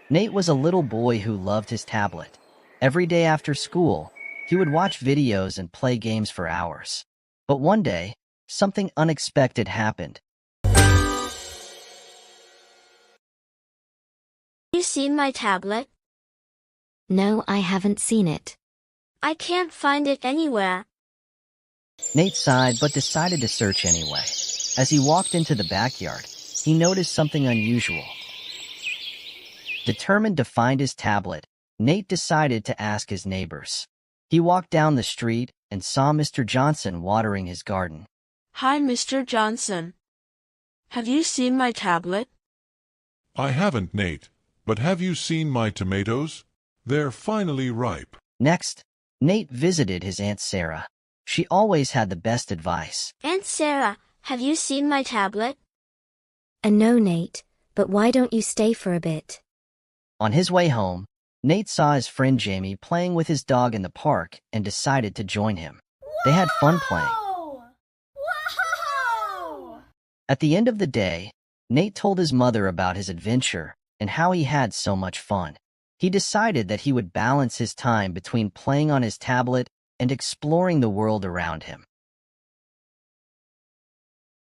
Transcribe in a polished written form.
Nate was a little boy who loved his tablet. Every day after school, he would watch videos and play games for hours. But one day, something unexpected happened. You seen my tablet? No, I haven't seen it. I can't find it anywhere. Nate sighed but decided to search anyway. As he walked into the backyard, he noticed something unusual. Determined to find his tablet, Nate decided to ask his neighbors. He walked down the street and saw Mr. Johnson watering his garden. Hi, Mr. Johnson. Have you seen my tablet? I haven't, Nate, but have you seen my tomatoes? They're finally ripe. Next, Nate visited his Aunt Sarah. She always had the best advice. Aunt Sarah, have you seen my tablet? No, Nate, but why don't you stay for a bit? On his way home, Nate saw his friend Jamie playing with his dog in the park and decided to join him. They had fun playing. Wow! At the end of the day, Nate told his mother about his adventure and how he had so much fun. He decided that he would balance his time between playing on his tablet and exploring the world around him.